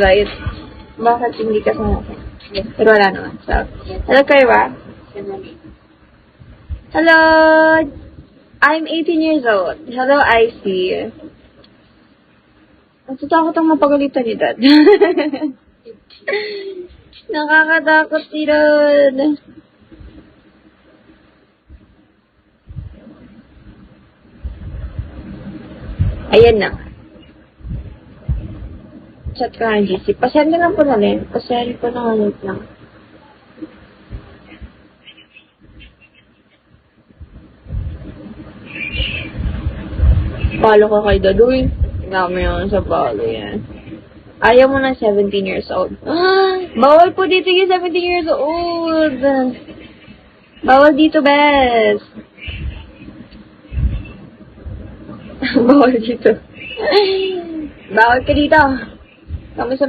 Right? Bakit hindi ka sa pero wala naman. So, hello, Kyra. Hello! I'm 18 years old. Hello, Icy. Natatakot ang mapagalitan ni Dad. Nakakatakot si Dad. Ayan na. Chat ka ng GC. Pasend na lang po na rin. Pasend po na ulit lang. Follow ka kay Dad. Uy, tingnan mo yun sa follow yan. Ayaw mo na 17 years old. Bawal po dito yung 17 years old. Bawal dito, bes. Bawal dito. Bawal ka dito. Kami sa